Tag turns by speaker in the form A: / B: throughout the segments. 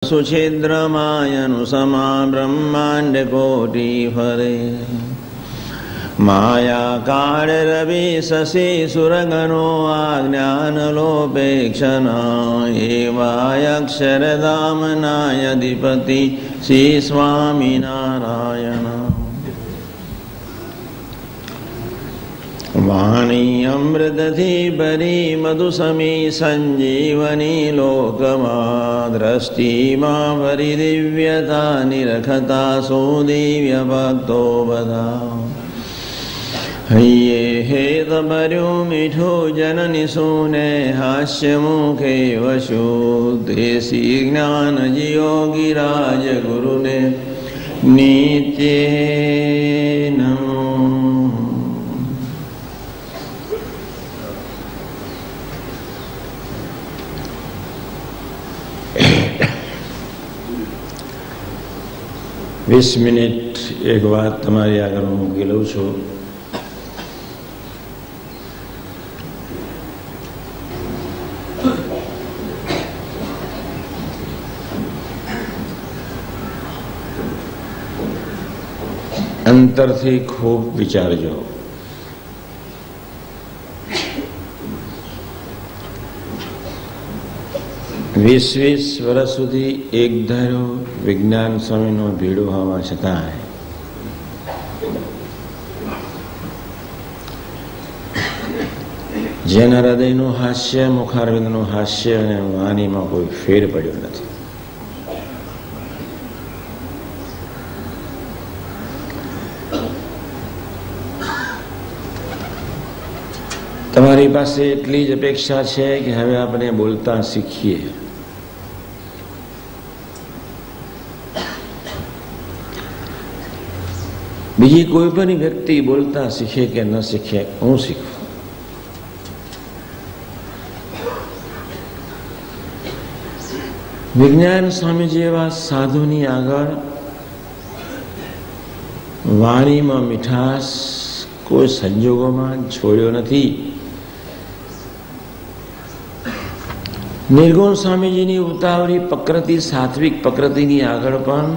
A: सुछिद्रमायनु समा ब्रह्मांड कोटि फरे माया काल रवि शशि सुरगनो आज्ञानलोपेक्षणा एवायक्षरधामनायधिपति श्री स्वामी नारायण। वाणी अमृतधि बरी मधुसमी संजीवनी लोकमा दृष्टि मां वरि दिव्यता निरखता सो दिव्य भक्तो बधा ये हे तबर्यो मिठो जननि सुने हास्य मुखे वशो देसी ज्ञान योगी राज गुरु ने नित्य नमो। વીસ મિનિટ એક વાત તમારી આગળ હું મૂકી લઉં છું। અંતરથી ખૂબ વિચારજો। વીસ વર્ષ સુધી એક ધારો વિજ્ઞાન સ્વામીનો ભીડો હોવા છતાં જેના હૃદયનું હાસ્ય મુખારવિંદનું હાસ્ય અને વાણીમાં કોઈ ફેર પડ્યો નથી। તમારી પાસે એટલી જ અપેક્ષા છે કે હવે આપણે બોલતા શીખીએ। બીજી કોઈ પણ વ્યક્તિ બોલતા શીખે કે ન શીખે, હું શીખું। વિજ્ઞાન સ્વામી જેવા સાધુની આગળ વાણીમાં મીઠાશ કોઈ સંજોગોમાં છોડ્યો નથી। નિર્ગુણ સ્વામીજીની ઉતાવળી પ્રકૃતિ સાત્વિક પ્રકૃતિની આગળ પણ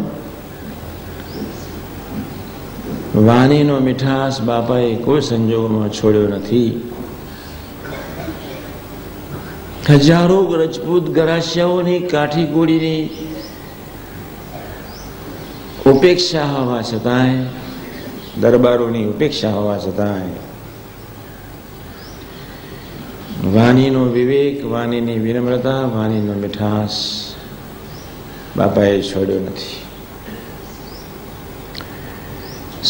A: વાણીનો મીઠાશ બાપાએ કોઈ સંજોગોમાં છોડ્યો નથી। હજારો રજપૂત ગરાસિયાઓની કાઠીગોળીની ઉપેક્ષા હોવા છતાંય, દરબારોની ઉપેક્ષા હોવા છતાંય વાણીનો વિવેક, વાણીની વિનમ્રતા, વાણીનો મીઠાશ બાપાએ છોડ્યો નથી।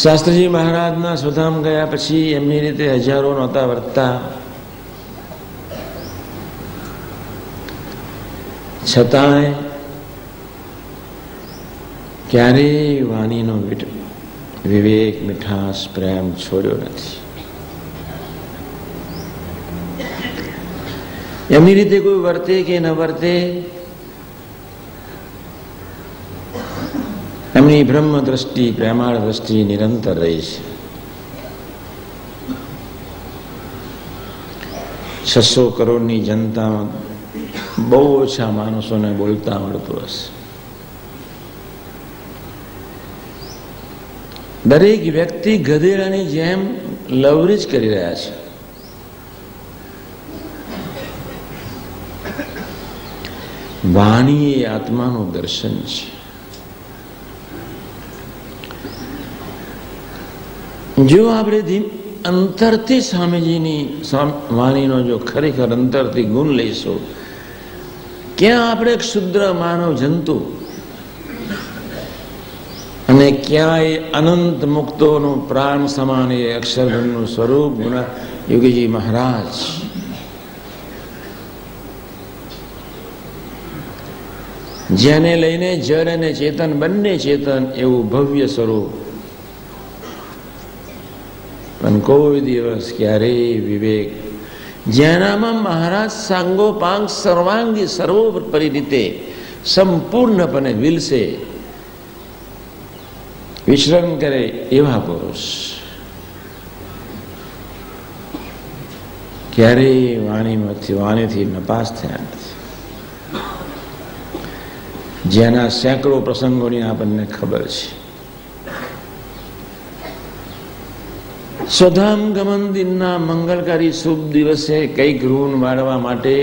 A: શાસ્ત્રીજી મહારાજના સુધામ ગયા પછી એમની રીતે હજારો નહોતા વર્તતા, છતાંય ક્યારેય વાણીનો વિવેક, મીઠાશ, પ્રેમ છોડ્યો નથી। એમની રીતે કોઈ વર્તે કે ન વર્તે, એમની બ્રહ્મ દ્રષ્ટિ, પ્રેમાળ દ્રષ્ટિ નિરંતર રહી છે। 600 કરોડની જનતામાં બહુ ઓછા માણસોને બોલતા આવડતું હશે। દરેક વ્યક્તિ ગધેડાની જેમ લવરેજ કરી રહ્યા છે। વાણી એ આત્માનું દર્શન છે। જો આપણે અંતરથી સ્વામીજીની વાણીનો જો ખરેખર અંતરથી ગુણ લઈશું, ક્યાં આપણે ક્ષુદ્ર માનવ જંતુ અને ક્યાંય અનંત મુક્તોનું પ્રાણ સમાન એ અક્ષરધનનું સ્વરૂપ ગુણા યોગીજી મહારાજ, જેને લઈને જડ અને ચેતન બંને ચેતન એવું ભવ્ય સ્વરૂપ, પણ કોઈ દિવસ ક્યારેય વિવેક, જેનામાં મહારાજ સાંગોપાંગ સર્વાંગી સર્વોપરી રીતે સંપૂર્ણપણે વિલસે વિચરણ કરે એવા પુરુષ ક્યારેય વાણીથી નપાસ થયા નથી। જેના સેંકડો પ્રસંગોની આપણને ખબર છે. સ્વધામ ગમન દિનના મંગલકારી શુભ દિવસે કઈક ઋણ વાળવા માટે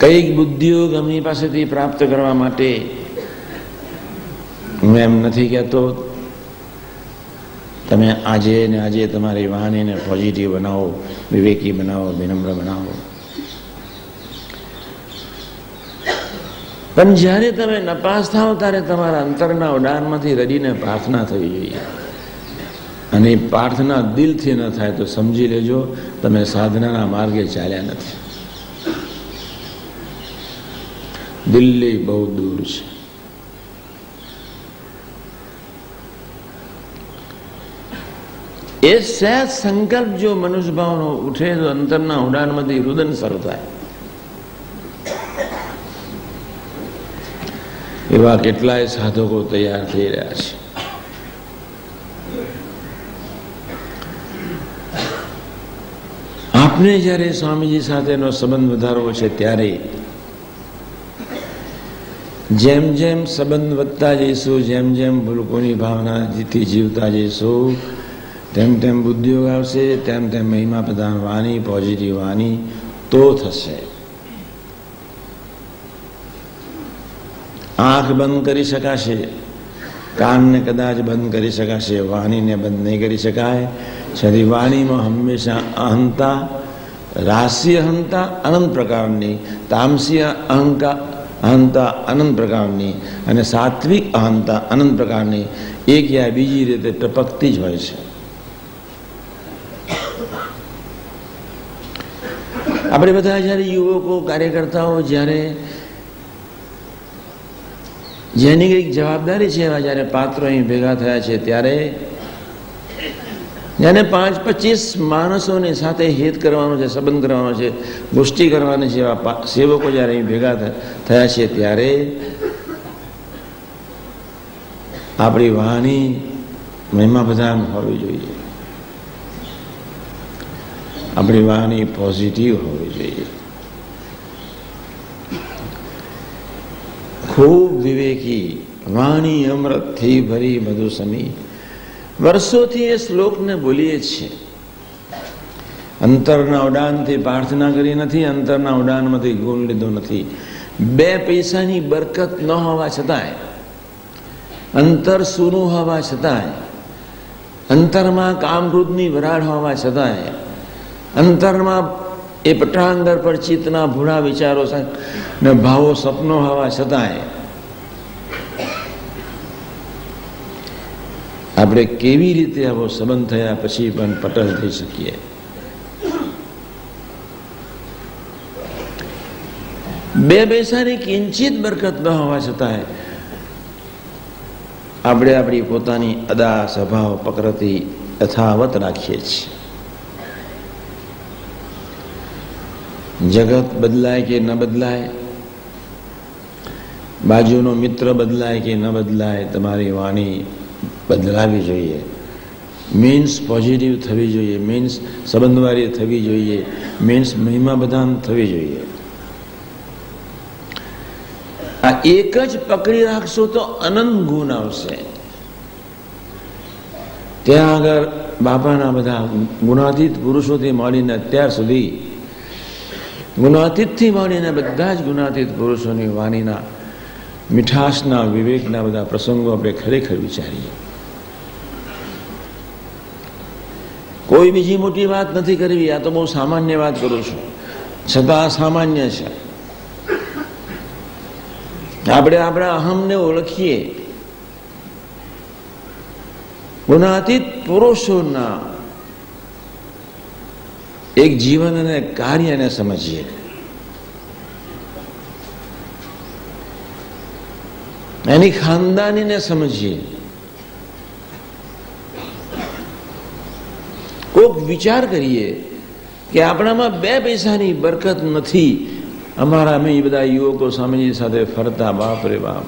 A: કઈક બુદ્ધિઓ ગમની પાસેથી પ્રાપ્ત કરવા માટે હું એમ નથી કહેતો તમે આજે ને આજે તમારી વાણીને પોઝિટિવ બનાવો, વિવેકી બનાવો, વિનમ્ર બનાવો. પણ જ્યારે તમે નપાસ થાવ ત્યારે તમારા અંતરના ઉડાનમાંથી રડીને પ્રાર્થના થવી જોઈએ. અને પ્રાર્થના દિલથી ન થાય તો સમજી લેજો તમે સાધનાના માર્ગે ચાલ્યા નથી. દિલ્હી બહુ દૂર છે. એ સહેજ સંકલ્પ જો મનુષ્ય ભાવનો ઉઠે તો અંતરના ઉડાનમાંથી રુદન શરૂ થાય. એવા કેટલાય સાધકો તૈયાર થઈ રહ્યા છે. આપને જ્યારે સ્વામીજી સાથેનો સંબંધ વધારવો છે ત્યારે જેમ જેમ સંબંધ વધતા જઈશું, જેમ જેમ ભૂલકોની ભાવનાથી જીવતા જઈશું, તેમ તેમ બુદ્ધિયોગ આવશે, તેમ તેમ મહિમા પ્રધાન વાણી, પોઝિટિવ વાણી તો થશે. આંખ બંધ કરી શકાશે, કાનને કદાચ બંધ કરી શકાશે, વાણીને બંધ નહીં કરી શકાય. છતાં વાણીમાં હંમેશા અહંતા, રાશિ અહંતા અનંત પ્રકારની, તામસી અહંતા અનંત પ્રકારની અને સાત્વિક અહંતા અનંત પ્રકારની એક યા બીજી રીતે ટપકતી જ હોય છે. આપણે બધા જ્યારે યુવકો, કાર્યકર્તાઓ જ્યારે જેની કંઈક જવાબદારી છે એવા જ્યારે પાત્રો અહીં ભેગા થયા છે ત્યારે જેને 5-25 માણસોની સાથે હિત કરવાનો છે, સંબંધ કરવાનો છે, ગોષ્ઠી કરવાની છે, એવા સેવકો જ્યારે અહીં ભેગા થયા છે ત્યારે આપણી વાણી મહિમા પ્રધાન હોવી જોઈએ. આપણી વાણી પોઝિટિવ હોવી જોઈએ. ખૂબ વિવેકી, વાણી અમૃતથી ભરી બધું સમી. વર્ષોથી એ શ્લોકને બોલીએ છીએ. અંતરના ઉડાનથી પ્રાર્થના કરી નથી, અંતરના ઉડાનમાંથી ગુણ લીધો નથી. 2 પૈસાની બરકત ન હોવા છતાંય, અંતર સૂનું હોવા છતાંય, અંતરમાં કામક્રોધની વરાળ હોવા છતાંય, અંતરમાં એ પટાંગર પર ચિત્તના ભૂરા વિચારો ને ભાવો સપનો હોવા છતાંય આપણે કેવી રીતે આવો સંબંધ થયા પછી પણ પટલ થઈ શકીએ? બે પૈસાની કિંચિત બરકત ન હોવા છતાંય આપણે આપણી પોતાની અદા, સ્વભાવ, પ્રકૃતિ યથાવત રાખીએ છીએ. જગત બદલાય કે ન બદલાય, બાજુનો મિત્ર બદલાય કે ન બદલાય, તમારી વાણી બદલાવી જોઈએ. મીન્સ પોઝિટિવ થવી જોઈએ, મીન્સ સંબંધવાળી થવી જોઈએ, મીન્સ મહિમા પ્રધાન થવી જોઈએ. આ એક જ પકડી રાખશો તો અનંત ગુણ આવશે. ત્યાં આગળ બાપાના બધા ગુણાતીત પુરુષોથી મળીને અત્યાર સુધી ગુણાતીતથી મળીને બધા જ ગુણાતીત પુરુષોની વાણીના મીઠાશના, વિવેકના બધા પ્રસંગો આપણે ખરેખર વિચારીએ. કોઈ બીજી મોટી વાત નથી કરવી, આ તો બહુ સામાન્ય વાત કરું છું, છતાં સામાન્ય છે. આપણે આપણા અહમને ઓળખીએ. ગુણાતીત પુરુષોના એક જીવન અને કાર્યને સમજીએ. એની ખાનદાનીને સમજીએ. કોક વિચાર કરીએ કે આપણામાં 2 પૈસાની બરકત નથી. અમારા અમે બધા યુવકો સ્વામીજી સાથે ફરતા, બાપ રે બાપ,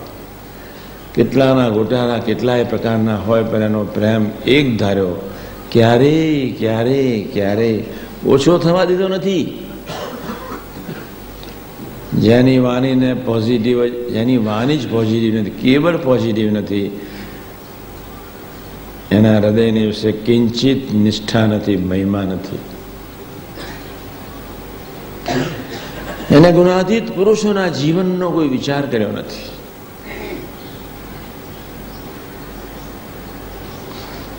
A: કેટલાના ગોટાળા કેટલાય પ્રકારના હોય, પણ એનો પ્રેમ એક ધાર્યો ક્યારેય ક્યારેય ક્યારેય ઓછો થવા દીધો નથી. જેની વાણીને પોઝિટિવ, જેની વાણી જ પોઝિટિવ નથી, કેવળ પોઝિટિવ નથી, એના હૃદયની વિશે કિંચિત નિષ્ઠા નથી, મહિમા નથી. એને ગુણાતીત પુરુષોના જીવનનો કોઈ વિચાર કર્યો નથી.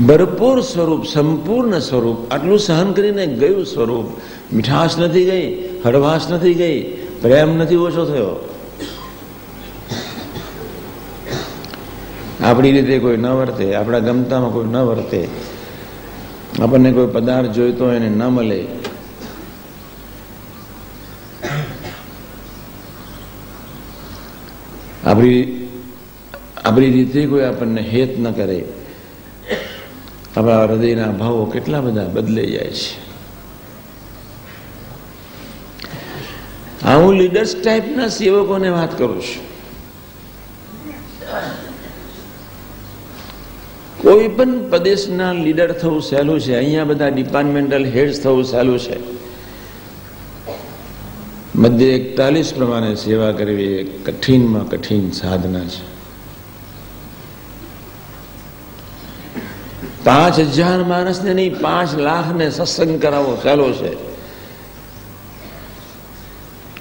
A: ભરપૂર સ્વરૂપ, સંપૂર્ણ સ્વરૂપ, આટલું સહન કરીને ગયું સ્વરૂપ. મીઠાશ નથી ગઈ, હળવાશ નથી ગઈ, પ્રેમ નથી ઓછો થયો. આપણી રીતે કોઈ ન વર્તે, આપણા ગમતામાં કોઈ ન વર્તે, આપણને કોઈ પદાર્થ જોઈતો એને ન મળે, આપણી રીતે કોઈ આપણને હેત ન કરે, આપણા હૃદયના ભાવો કેટલા બધા બદલાઈ જાય છે. હું લીડર્સ ટાઈપના સેવકોને વાત કરું છું. કોઈ પણ પ્રદેશના લીડર થવું સહેલું છે. અહીંયા બધા ડિપાર્ટમેન્ટલ હેડ્સ થવું સહેલું છે. મધ્ય 41 પ્રમાણે સેવા કરવી એ કઠિનમાં કઠિન સાધના છે. 5000 માણસને નહીં, 5 લાખને સત્સંગ કરાવવો સહેલો છે.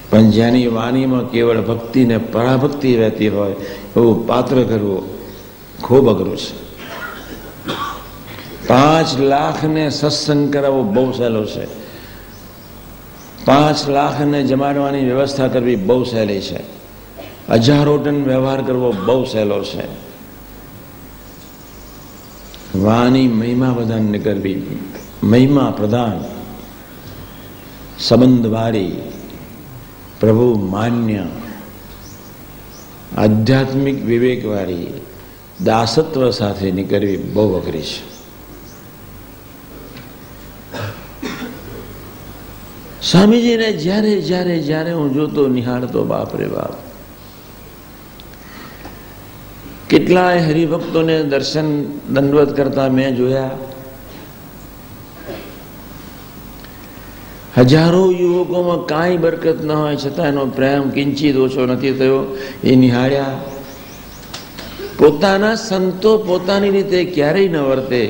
A: પણ જેની વાણીમાં કેવળ ભક્તિ ને પરાભક્તિ રહેતી હોય એવું પાત્ર કરવું ખૂબ અઘરું છે. 5 લાખને સત્સંગ કરાવવો બહુ સહેલો છે. 5 લાખને જમાડવાની વ્યવસ્થા કરવી બહુ સહેલી છે. 1000 ટન વ્યવહાર કરવો બહુ સહેલો છે. વાણી મહિમા પ્રધાન કરવી, મહિમા પ્રધાન, સંબંધવાળી, પ્રભુ માન્ય, આધ્યાત્મિક વિવેકવાળી, દાસત્વ સાથે નીકળવી બહુ અઘરી છે. સ્વામીજીને જ્યારે જ્યારે જ્યારે હું જોતો, નિહાળતો, બાપ રે બાપ, કેટલાય હરિભક્તોને દર્શન દંડવત કરતા મેં જોયા. હજારો યુવકોમાં કાંઈ બરકત ન હોય છતાં એનો પ્રેમ કિંચિત ઓછો નથી થયો, એ નિહાળ્યા. પોતાના સંતો પોતાની રીતે ક્યારેય ન વર્તે.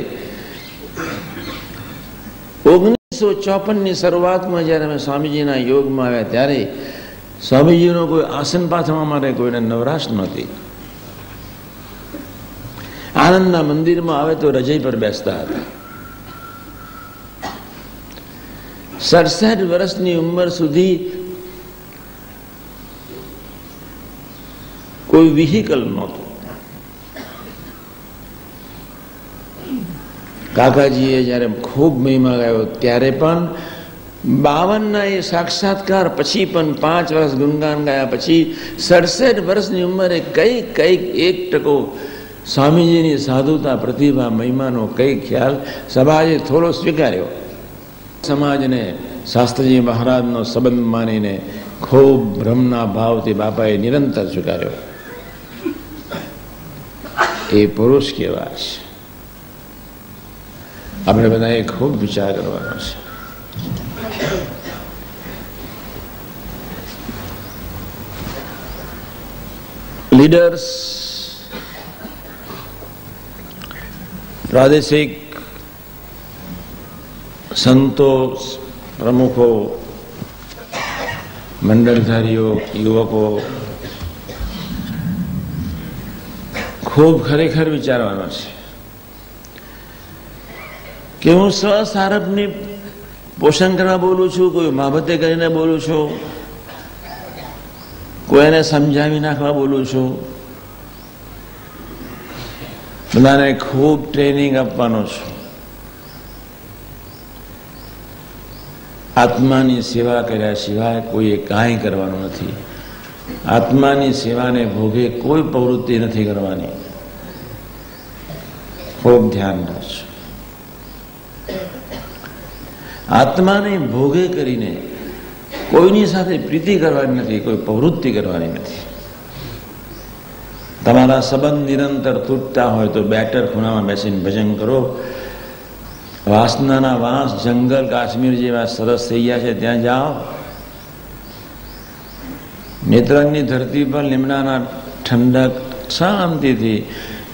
A: 1954ની શરૂઆતમાં જ્યારે અમે સ્વામીજીના યોગમાં આવ્યા ત્યારે સ્વામીજીનો કોઈ આસન પાથરવા માટે કોઈને નવરાશ નહોતી. આનંદના મંદિરમાં આવે તો રજઈ પર બેસતા હતા. 67 વર્ષની ઉંમર સુધી કોઈ વ્હીકલ નહોતું. કાકાજીએ જ્યારે ખૂબ મહિમા ગાયો ત્યારે પણ 52ના એ સાક્ષાત્કાર પછી પણ 5 વર્ષ ગુણગાન ગાયા પછી 67 વર્ષની ઉંમરે કઈક 1% સ્વામીજીની સાધુતા, પ્રતિભા, મહિમાનો કઈ ખ્યાલ સમાજે થોડો સ્વીકાર્યો. સમાજને શાસ્ત્રીજી મહારાજનો સંબંધ માનીને ખૂબ ભ્રમના ભાવથી બાપાએ નિરંતર સ્વીકાર્યો. એ પુરુષ કેવા છે આપણે બધાએ ખૂબ વિચાર કરવાનો છે. લીડર્સ, પ્રાદેશિક સંતો, પ્રમુખો, મંડળધારીઓ, યુવકો ખૂબ ખરેખર વિચારવાનો છે કે હું સ્વસારભની પોષણ કરવા બોલું છું, કોઈ બાબતે કરીને બોલું છું, કોઈને સમજાવી નાખવા બોલું છું. બધાને ખૂબ ટ્રેનિંગ આપવાનો છું. આત્માની સેવા કર્યા સિવાય કોઈએ કાંઈ કરવાનું નથી. આત્માની સેવાને ભોગે કોઈ પ્રવૃત્તિ નથી કરવાની. ખૂબ ધ્યાન રાખજો. આત્માને ભોગે કરીને કોઈની સાથે પ્રીતિ કરવાની નથી, કોઈ પ્રવૃત્તિ કરવાની નથી. તમારા સંબંધ નિરંતર તૂટતા હોય તો બેટર ખૂણામાં બેસીને ભજન કરો. વાસનાના વાંસ જંગલ કાશ્મીર જેવા સરસ થઈ ગયા છે, ત્યાં જાઓ. નેત્રંગની ધરતી પર લીમડાના ઠંડક શાંતિથી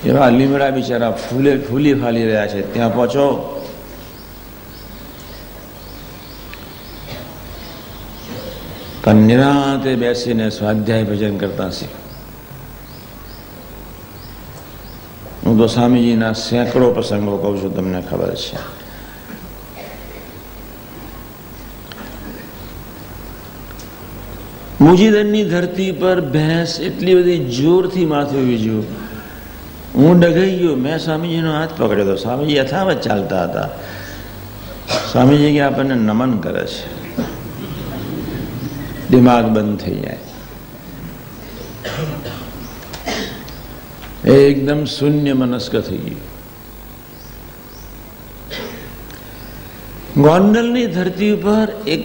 A: એવા લીમડા બિચારા ફૂલી ફાલી રહ્યા છે, ત્યાં પહોંચો. પણ નિરાંતે બેસીને સ્વાધ્યાય ભજન કરતા શીખો. હું તો સ્વામીજીના સેંકડો પ્રસંગો કહું છું, તમને ખબર છે. મુજીદનની ધરતી પર ભેંસ એટલી બધી જોરથી માથું વીજ્યું, હું ડઘાઈ ગયો. મેં સ્વામીજીનો હાથ પકડ્યો હતો. સ્વામીજી યથાવત ચાલતા હતા. સ્વામીજી કે આપણને નમન કરે છે. દિમાગ બંધ થઈ જાય, એકદમ શૂન્ય મનસ્ક થઈ ગયું. ગોંડલની ધરતી ઉપર એક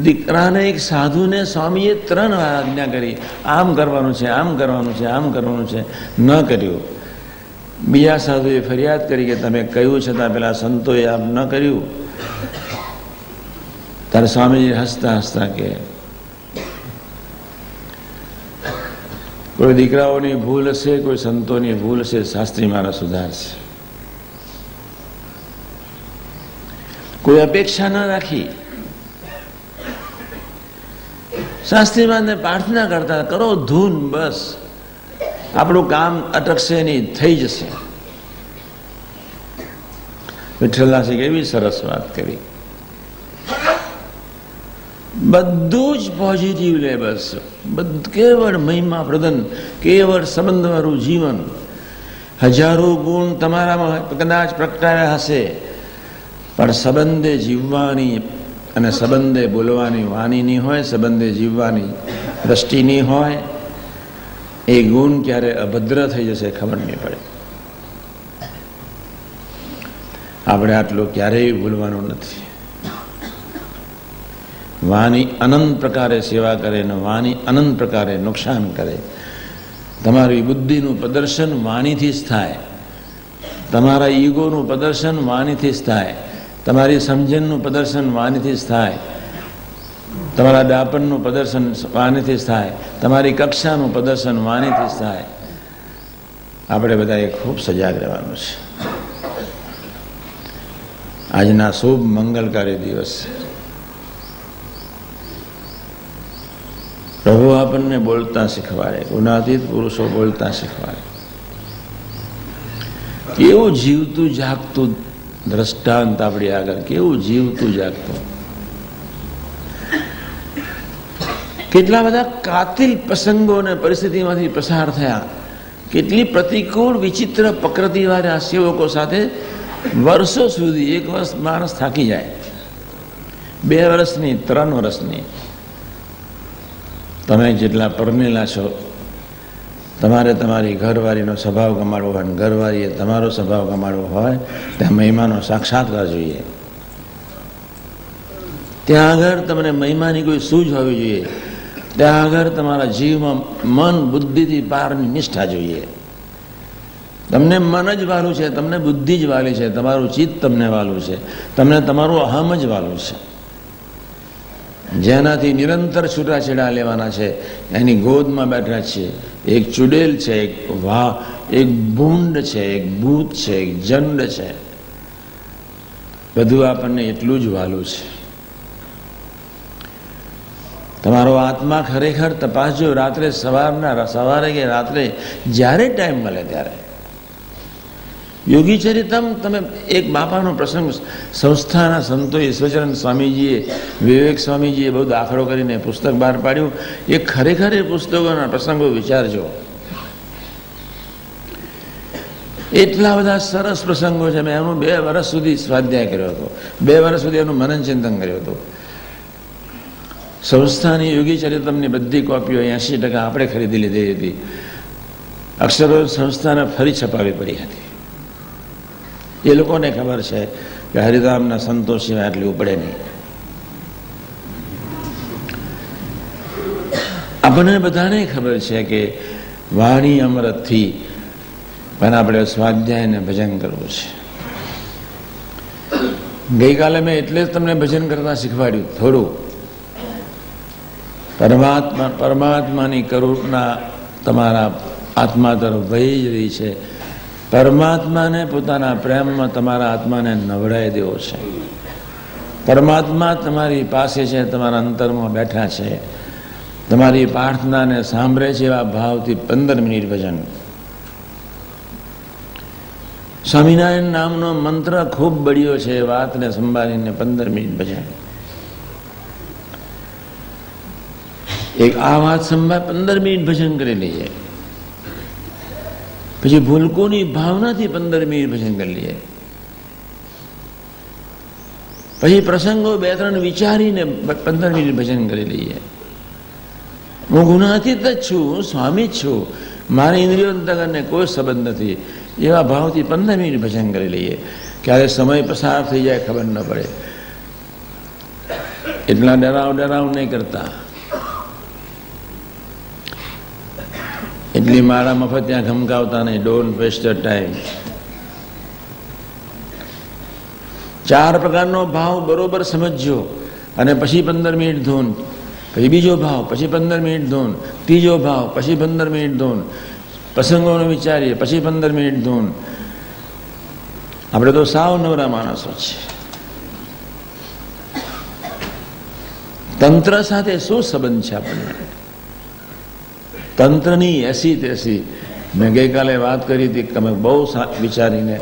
A: દીકરાને, એક સાધુને સ્વામીએ 3 વાર આજ્ઞા કરી, આમ કરવાનું છે, આમ કરવાનું છે, આમ કરવાનું છે. ન કર્યું. બીજા સાધુએ ફરિયાદ કરી કે તમે કહ્યું છતાં પેલા સંતોએ આમ ન કર્યું. ત્યારે સ્વામીજી હસતા હસતા કે કોઈ દીકરાઓની ભૂલ હશે, કોઈ સંતોની ભૂલ હશે, શાસ્ત્રી મારા સુધારશે. કોઈ અપેક્ષા ન રાખી. શાસ્ત્રીમાને પ્રાર્થના કરતા, કરો ધૂન, બસ આપણું કામ અટકશે નહીં, થઈ જશે. વિઠ્ઠલદાસે કેવી સરસ વાત કરી. બધું જ પોઝિટિવ લે, બસ કેવળ મહિમા પ્રદન, કેવળ સંબંધવાળું જીવન. હજારો ગુણ તમારામાં કદાચ પ્રગટાયા હશે, પણ સંબંધે જીવવાની અને સંબંધે બોલવાની વાણી નહીં હોય, સંબંધે જીવવાની દ્રષ્ટિ નહીં હોય, એ ગુણ ક્યારે અભદ્ર થઈ જશે ખબર નહીં પડે. આપણે આટલું ક્યારેય ભૂલવાનું નથી. વાણી અનંત પ્રકારે સેવા કરે ને વાણી અનંત પ્રકારે નુકસાન કરે. તમારી બુદ્ધિનું પ્રદર્શન વાણીથી જ થાય, તમારા ઈગોનું પ્રદર્શન વાણીથી જ થાય, તમારી સમજણનું પ્રદર્શન વાણીથી જ થાય, તમારા ડાપણનું પ્રદર્શન વાણીથી જ થાય, તમારી કક્ષાનું પ્રદર્શન વાણીથી જ થાય. આપણે બધાએ ખૂબ સજાગ રહેવાનું છે. આજના શુભ મંગલકારી દિવસ છે. પ્રભુ આપણને બોલતા શીખવાડે, ગુણાતીત પુરુષો બોલતા શીખવાડે. કેવું જીવતું જાગતું દ્રષ્ટાંત આપણી આગળ, કેવું જીવતું જાગતું. કેટલા બધા કાતિલ પ્રસંગો અને પરિસ્થિતિમાંથી પસાર થયા. કેટલી પ્રતિકૂળ વિચિત્ર પ્રકૃતિવાળા સેવકો સાથે વર્ષો સુધી. 1 વર્ષ માણસ થાકી જાય, 2 વર્ષની, 3 વર્ષની. તમે જેટલા પરણેલા છો, તમારે તમારી ઘરવાળીનો સ્વભાવ ગમાડવો હોય, ઘરવાળીએ તમારો સ્વભાવ ગમાડવો હોય, ત્યાં મહિમાનો સાક્ષાત્કાર જોઈએ. ત્યાં આગળ તમને મહિમાની કોઈ સૂઝ હોવી જોઈએ. ત્યાં આગળ તમારા જીવમાં મન બુદ્ધિથી પારની નિષ્ઠા જોઈએ. તમને મન જ વાલું છે, તમને બુદ્ધિ જ વાલી છે, તમારું ચિત્ત તમને વાલું છે, તમને તમારું અહમ જ વાલું છે. જેનાથી નિરંતર છૂટાછેડા લેવાના છે, એની ગોદમાં બેઠા છીએ. એક ચુડેલ છે, એક ભૂંડ છે, એક ભૂત છે, એક જંડ છે. બધું આપણને એટલું જ વાલું છે. તમારો આત્મા ખરેખર તપાસજો. રાત્રે સવારે કે રાત્રે જ્યારે ટાઈમ મળે ત્યારે યોગી ચરિતમ. તમે એક બાપાનો પ્રસંગ સંસ્થાના સંતો ઈશ્વરચંદ્ર સ્વામીજીએ, વિવેક સ્વામીજીએ બહુ દાખલો કરીને પુસ્તક બહાર પાડ્યું. એ ખરેખર એ પુસ્તકોના પ્રસંગો વિચારજો. એટલા બધા સરસ પ્રસંગો છે. મેં એનું 2 વર્ષ સુધી સ્વાધ્યાય કર્યો હતો, 2 વર્ષ સુધી એનું મનન ચિંતન કર્યું હતું. સંસ્થાની યોગી ચરિતમની બધી કોપીઓ 80% આપણે ખરીદી લીધી હતી. અક્ષરો સંસ્થાને ફરી છપાવી પડી હતી. એ લોકોને ખબર છે કે હરિધામના સંતો સિવાય આટલી ઉપડે નહીં. આપણને બધાને ખબર છે કે વાણી અમૃતથી પણ આપણે સ્વાધ્યાયને ભજન કરવું છે. ગઈકાલે મેં એટલે જ તમને ભજન કરતા શીખવાડ્યું થોડું. પરમાત્માની કરુણા તમારા આત્મા તરફ વહી જ રહી છે. પરમાત્માને પોતાના પ્રેમમાં તમારા આત્માને નવડાવી દેવો છે. પરમાત્મા તમારી પાસે છે, તમારા અંતરમાં બેઠા છે, તમારી પ્રાર્થનાને સાંભળે છે. એવા ભાવથી 15 મિનિટ ભજન. સ્વામિનારાયણ નામનો મંત્ર ખૂબ બળ્યો છે. વાતને સંભાળીને 15 મિનિટ ભજન. એક આ વાત સંભાળ 15 મિનિટ ભજન કરી લઈએ. પછી ભૂલકોની ભાવનાથી 15 મિનિટ ભજન કરી લઈએ. પછી પ્રસંગો 2-3 વિચારીને 15 મિનિટ ભજન કરી લઈએ. હું ગુનાતીત જ છું, હું સ્વામી જ છું, મારી ઇન્દ્રિયો અંતકરણને કોઈ સંબંધ નથી. એવા ભાવથી 15 મિનિટ ભજન કરી લઈએ. ક્યારે સમય પસાર થઈ જાય ખબર ન પડે. એટલા ડરાવ નહીં કરતા. એટલી મારા મફત ત્યાં ધમકાવતા નહીં. Don't waste your time. 4 પ્રકારનો ભાવ બરોબર સમજજો અને પછી 15 મિનિટ ધૂન, પછી બીજો ભાવ, પછી 15 મિનિટ ધૂન, ત્રીજો ભાવ, પછી 15 મિનિટ ધૂન, પ્રસંગોનો વિચારીએ, પછી 15 મિનિટ ધૂન. આપણે તો સાવ નવરા માણસો છે. તંત્ર સાથે શું સંબંધ છે આપણને? તંત્રની એસી તેસી. મેં ગઈકાલે વાત કરી હતી, તમે બહુ વિચારીને,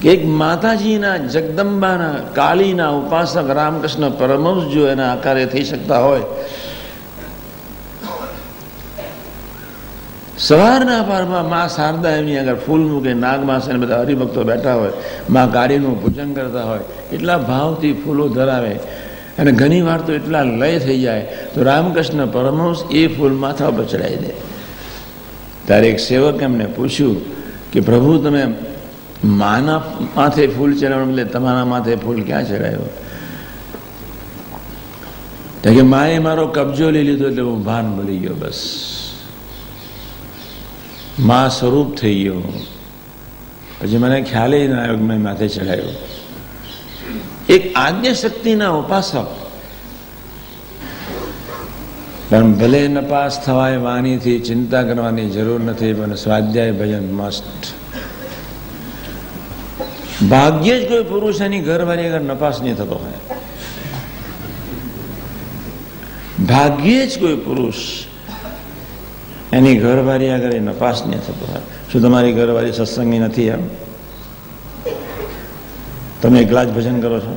A: કે એક માતાજીના, જગદંબાના, કાળીના ઉપાસક રામકૃષ્ણ પરમહંસ જો એના આકારે થઈ શકતા હોય, સવારના પારમાં મા શારદા એમની આગળ ફૂલ મૂકે, નાગમાસ અને બધા હરિભક્તો બેઠા હોય, મા કાળીનું પૂજન કરતા હોય, એટલા ભાવથી ફૂલો ધરાવે અને ઘણી વાર તો એટલા લય થઈ જાય તો રામકૃષ્ણ પરમહંસ એ ફૂલ માથા પર ચડાવી દે. ત્યારે એક સેવક એમને પૂછ્યું કે પ્રભુ, તમે માના માથે ફૂલ ચડાવવા બદલે તમારા માથે ફૂલ ક્યાં ચડાવ્યો? કે માએ મારો કબજો લઈ લીધો એટલે હું ભાન ભૂલી ગયો. બસ મા સ્વરૂપ થઈ ગયો. પછી મને ખ્યાલ ના આવ્યો કે મેં માથે ચડાવ્યો. એક આદ્ય શક્તિના ઉપાસક. પણ ભલે નપાસ થવાય વાણીથી, ચિંતા કરવાની જરૂર નથી, પણ સ્વાધ્યાય ભજન મસ્ટ. ભાગ્ય જ કોઈ પુરુષ એની ઘરવાળી આગળ નપાસ નહીં થતો હોય. ભાગ્યે જ કોઈ પુરુષ એની ઘરવાળી આગળ નપાસ નહીં થતો હોય. શું તમારી ઘરવાળી સત્સંગી નથી? એમ તમે એકલા જ ભજન કરો છો?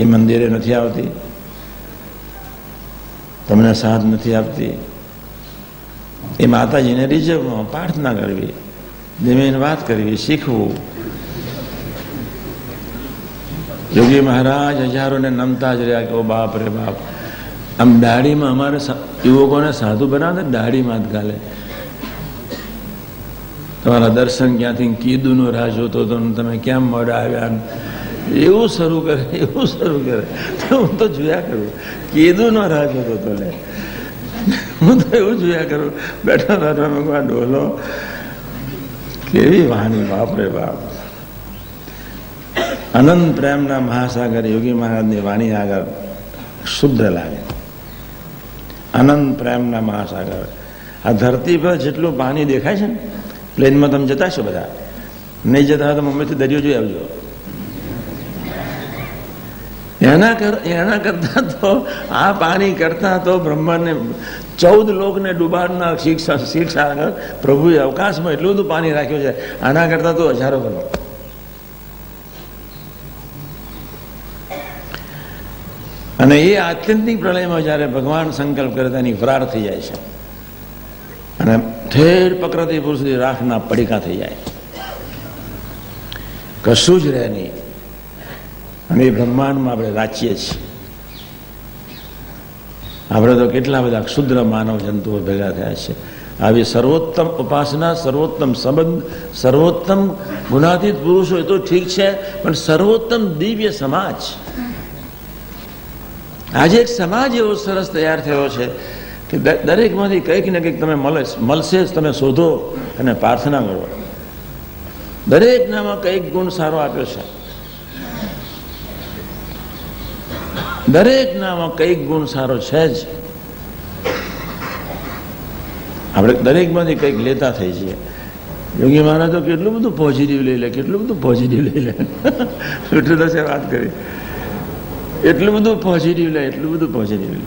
A: એ મંદિરે નથી આવતી? તમને સાથ નથી આપતી? એ માતાજીને રીઝવમાં પ્રાર્થના કરવી, ધીમે વાત કરવી, શીખવું. યોગી મહારાજ હજારોને નમતા જ રહ્યા કે ઓ બાપ રે બાપ. આમ દાઢીમાં અમારે યુવકોને સાધુ બનાવે, દાઢીમાં જ ગાલે. તમારા દર્શન ક્યાંથી કીધુંનો રાહ જોતો હતો, તમે કેમ મોડા આવ્યા, એવું શરૂ કરે, એવું શરૂ કરે. તો હું તો જોયા કરું, કીધુંનો રાહ જોતો હતો. લે હું તો એવું જોયા કરું, બેઠા બેઠા ડોલો કેવી વાણી, બાપરે બાપ. અનંત પ્રેમના મહાસાગર યોગી મહારાજની વાણી આગળ શુદ્ધ લાગે. અનંત પ્રેમના મહાસાગર. આ ધરતી પર જેટલું પાણી દેખાય છે ને, પ્લેનમાં તમે જતા છો બધા, નહીં જતા હોય તો મમ્મીથી દરિયો જોઈ આવજો. એના કરતા તો આ પાણી કરતા તો બ્રહ્માંડને 14 લોકને ડૂબાડનાર શિક્ષા આગળ પ્રભુએ અવકાશમાં એટલું બધું પાણી રાખ્યું છે. આના કરતા તો હજારો ગણો. અને એ આત્યંતિક પ્રલયમાં જયારે ભગવાન સંકલ્પ કરે તેની ફરાર થઈ જાય છે અને ઠેર પ્રકૃતિ પુરુષની રાખના પડીકા થઈ જાય, કશું જ રહે નહીં. અને એ બ્રહ્માંડમાં આપણે રાચીએ છીએ. આપણે તો કેટલા બધા ક્ષુદ્ર માનવ જંતુઓ ભેગા થયા છે. આવી સર્વોત્તમ ઉપાસના, સર્વોત્તમ સંબંધ, સર્વોત્તમ ગુણાતીત પુરુષો એ તો ઠીક છે, પણ સર્વોત્તમ દિવ્ય સમાજ. આજે એક સમાજ એવો સરસ તૈયાર થયો છે કે દરેકમાંથી કંઈક ને કંઈક તમે મળશે જ, તમે શોધો અને પ્રાર્થના કરો. દરેકનામાં કંઈક ગુણ સારો આપ્યો છે. દરેકનામાં કંઈક ગુણ સારો છે જ. આપણે દરેકમાંથી કંઈક લેતા થઈ છીએ. યોગી મહારાજ તો કેટલું બધું પોઝિટિવ લઈ લે, કેટલું બધું પોઝિટિવ લઈ લે. વિઠ્ઠલદાસે વાત કરી, એટલું બધું પોઝિટિવ લે, એટલું બધું પોઝિટિવ લે.